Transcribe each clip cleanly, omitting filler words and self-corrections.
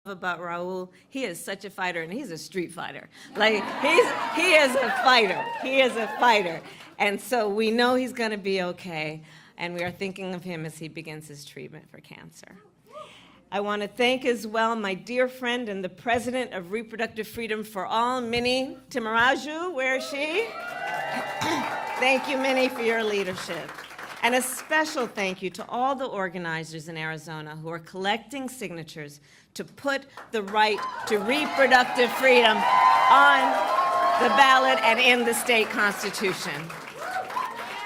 about Raul, he is such a fighter, and he's a street fighter. Like, he is a fighter. He is a fighter. And so we know he's going to be okay, and we are thinking of him as he begins his treatment for cancer. I want to thank as well my dear friend and the president of Reproductive Freedom for All, Minnie Timaraju. Where is she? Thank you, Minnie, for your leadership. And a special thank you to all the organizers in Arizona who are collecting signatures to put the right to reproductive freedom on the ballot and in the state constitution.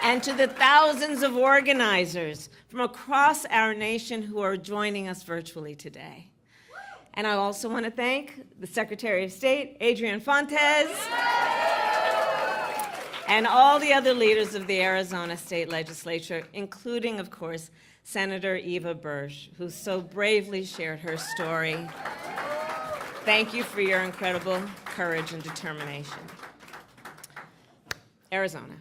And to the thousands of organizers from across our nation who are joining us virtually today. And I also want to thank the Secretary of State, Adrian Fontes, and all the other leaders of the Arizona State Legislature, including, of course, Senator Eva Bursch, who so bravely shared her story. Thank you for your incredible courage and determination. Arizona.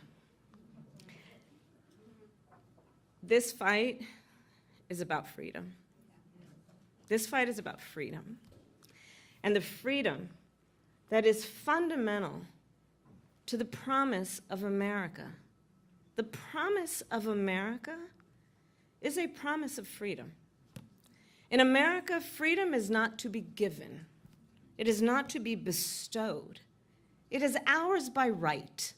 This fight is about freedom. This fight is about freedom. And the freedom that is fundamental to the promise of America. The promise of America is a promise of freedom. In America, freedom is not to be given. It is not to be bestowed. It is ours by right.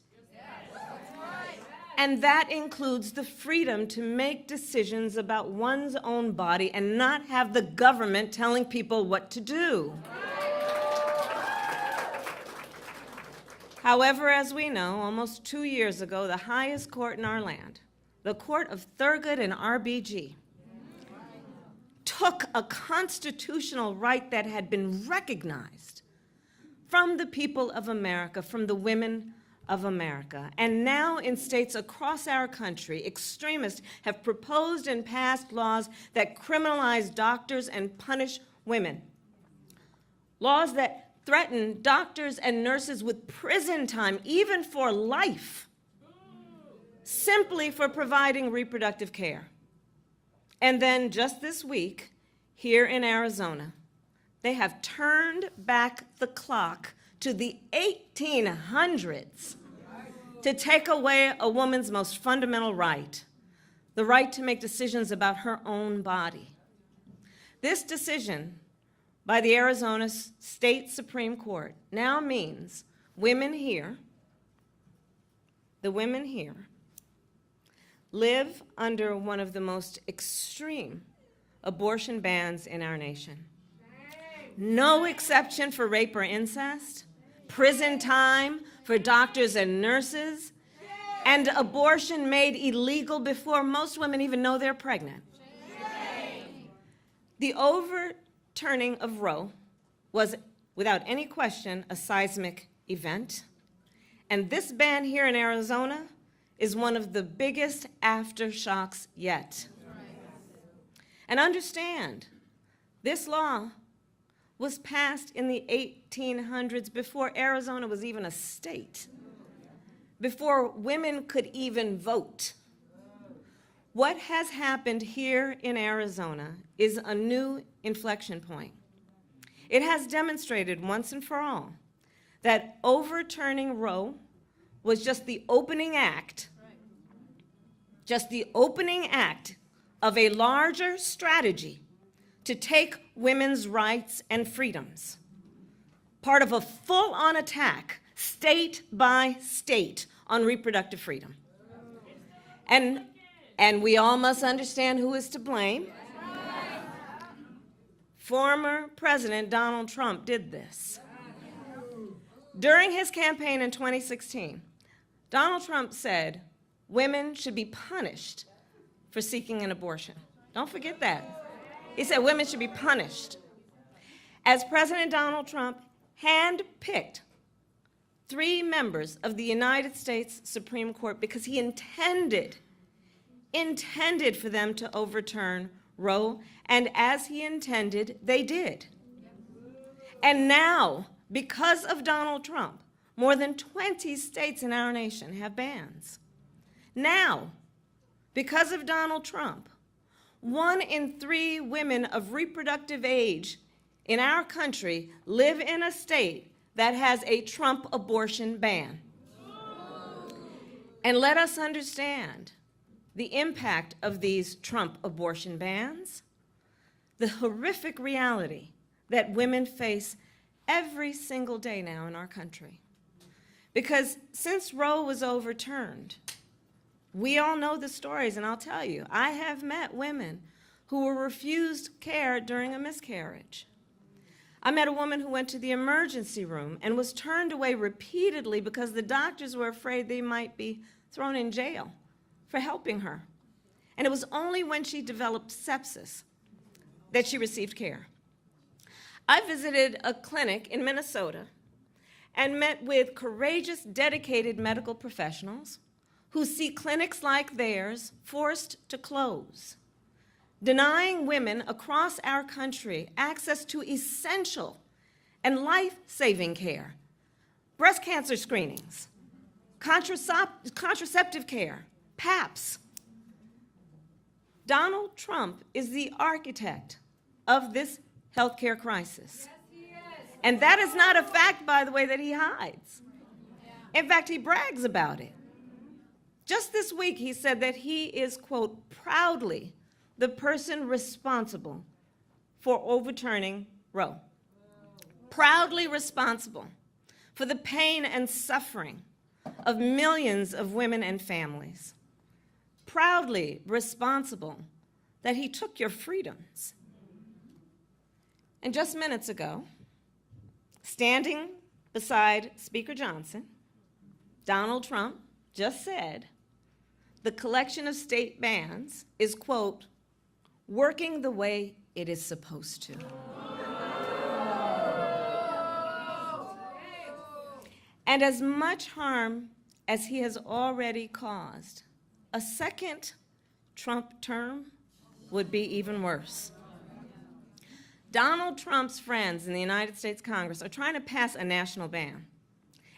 And that includes the freedom to make decisions about one's own body and not have the government telling people what to do. However, as we know, almost 2 years ago, the highest court in our land, the Court of Thurgood and RBG, took a constitutional right that had been recognized from the people of America, from the women of America. And now in states across our country, extremists have proposed and passed laws that criminalize doctors and punish women. Laws that threaten doctors and nurses with prison time, even for life, simply for providing reproductive care. And then just this week, here in Arizona, they have turned back the clock to the 1800s to take away a woman's most fundamental right, the right to make decisions about her own body. This decision by the Arizona State Supreme Court now means women here, the women here, live under one of the most extreme abortion bans in our nation. No exception for rape or incest, prison time for doctors and nurses, and abortion made illegal before most women even know they're pregnant. The overturning of Roe was, without any question, a seismic event. And this ban here in Arizona is one of the biggest aftershocks yet. And understand, this law was passed in the 1800s before Arizona was even a state, before women could even vote. What has happened here in Arizona is a new inflection point. It has demonstrated once and for all that overturning Roe was just the opening act, of a larger strategy to take women's rights and freedoms, part of a full-on attack, state by state, on reproductive freedom. And we all must understand who is to blame. Former President Donald Trump did this. During his campaign in 2016, Donald Trump said women should be punished for seeking an abortion. Don't forget that. He said women should be punished. As President Donald Trump handpicked 3 members of the United States Supreme Court because he intended for them to overturn Roe, and as he intended, they did. And now, because of Donald Trump, more than 20 states in our nation have bans. Now, because of Donald Trump, 1 in 3 women of reproductive age in our country live in a state that has a Trump abortion ban. And let us understand the impact of these Trump abortion bans, the horrific reality that women face every single day now in our country. Because since Roe was overturned, we all know the stories, and I'll tell you, I have met women who were refused care during a miscarriage. I met a woman who went to the emergency room and was turned away repeatedly because the doctors were afraid they might be thrown in jail for helping her. And it was only when she developed sepsis that she received care. I visited a clinic in Minnesota and met with courageous, dedicated medical professionals who see clinics like theirs forced to close, denying women across our country access to essential and life-saving care, breast cancer screenings, contraceptive care, PAPs. Donald Trump is the architect of this healthcare crisis. And that is not a fact, by the way, that he hides. In fact, he brags about it. Just this week, he said that he is, quote, proudly the person responsible for overturning Roe. Proudly responsible for the pain and suffering of millions of women and families. Proudly responsible that he took your freedoms. And just minutes ago, standing beside Speaker Johnson, Donald Trump just said the collection of state bans is, quote, working the way it is supposed to. And as much harm as he has already caused, a second Trump term would be even worse. Donald Trump's friends in the United States Congress are trying to pass a national ban.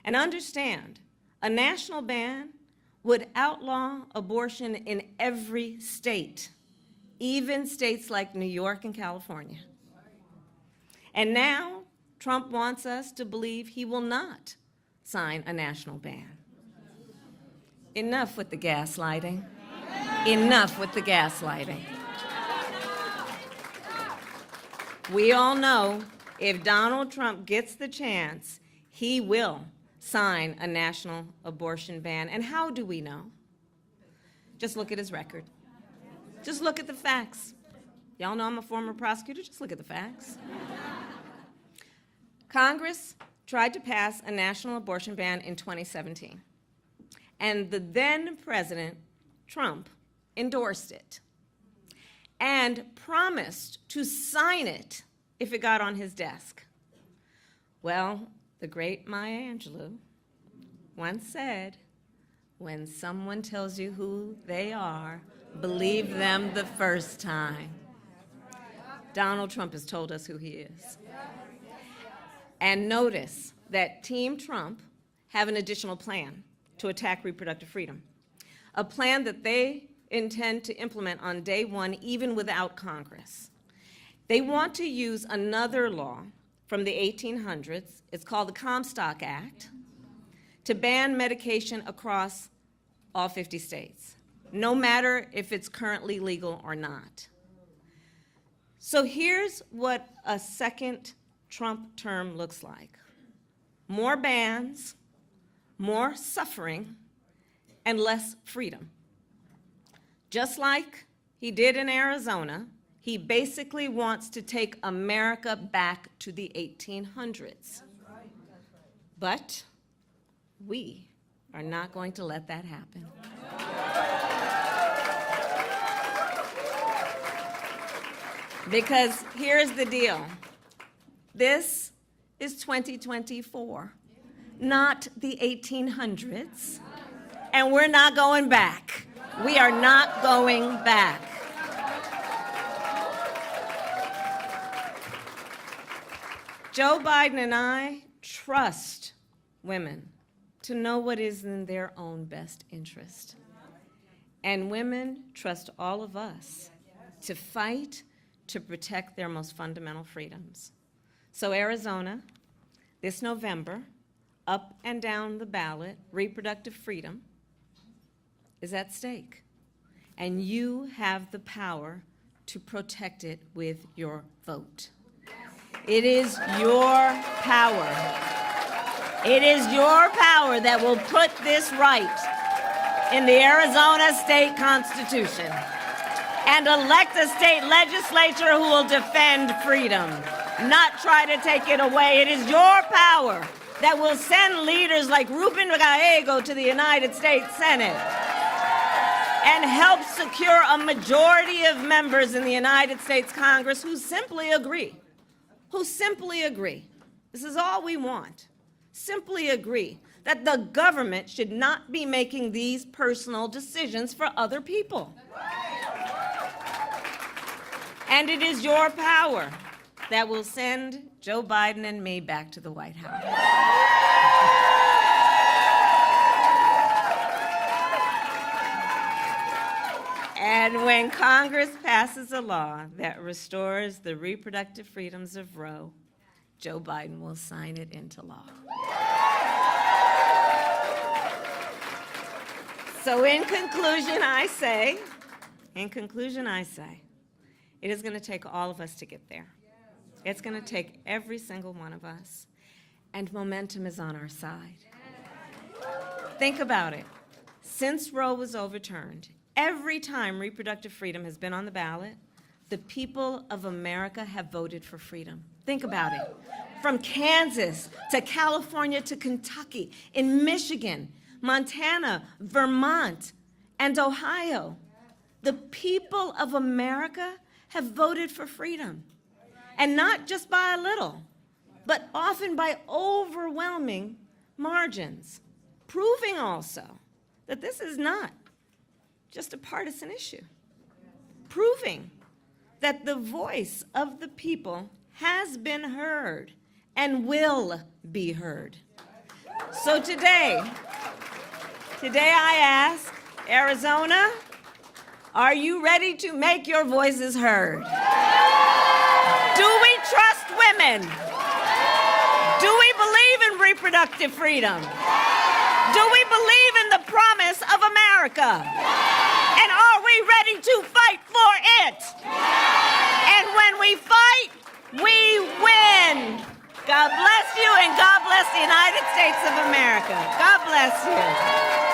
And understand, a national ban would outlaw abortion in every state, even states like New York and California. And now, Trump wants us to believe he will not sign a national ban. Enough with the gaslighting. Enough with the gaslighting. We all know if Donald Trump gets the chance, he will sign a national abortion ban. And how do we know? Just look at his record. Just look at the facts. Y'all know I'm a former prosecutor. Just look at the facts. Congress tried to pass a national abortion ban in 2017. And the then President Trump endorsed it and promised to sign it if it got on his desk. Well, the great Maya Angelou once said, when someone tells you who they are, believe them the first time. Donald Trump has told us who he is. And notice that Team Trump have an additional plan to attack reproductive freedom, a plan that they intend to implement on day one, even without Congress. They want to use another law from the 1800s, it's called the Comstock Act, to ban medication across all 50 states, no matter if it's currently legal or not. So here's what a second Trump term looks like. More bans, more suffering, and less freedom. Just like he did in Arizona, he basically wants to take America back to the 1800s. But we are not going to let that happen. Because here's the deal. This is 2024, not the 1800s, and we're not going back. We are not going back. Joe Biden and I trust women to know what is in their own best interest. And women trust all of us to fight to protect their most fundamental freedoms. So Arizona, this November, up and down the ballot, reproductive freedom is at stake. And you have the power to protect it with your vote. It is your power. It is your power that will put this right in the Arizona state constitution and elect a state legislature who will defend freedom, not try to take it away. It is your power that will send leaders like Ruben Gallego to the United States Senate and help secure a majority of members in the United States Congress who simply agree. This is all we want. Simply agree that the government should not be making these personal decisions for other people. And it is your power that will send Joe Biden and me back to the White House. And when Congress passes a law that restores the reproductive freedoms of Roe, Joe Biden will sign it into law. So in conclusion, I say, it is going to take all of us to get there. It's going to take every single one of us. And momentum is on our side. Think about it. Since Roe was overturned, every time reproductive freedom has been on the ballot, the people of America have voted for freedom. Think about it. From Kansas to California to Kentucky, in Michigan, Montana, Vermont, and Ohio, the people of America have voted for freedom. And not just by a little, but often by overwhelming margins, proving also that this is not just a partisan issue, proving that the voice of the people has been heard and will be heard. So today I ask, Arizona, are you ready to make your voices heard? Do we trust women? Do we believe in reproductive freedom? Do we believe in the promise of America? And are we ready to fight for it? And when we fight, we win. God bless you, and God bless the United States of America. God bless you.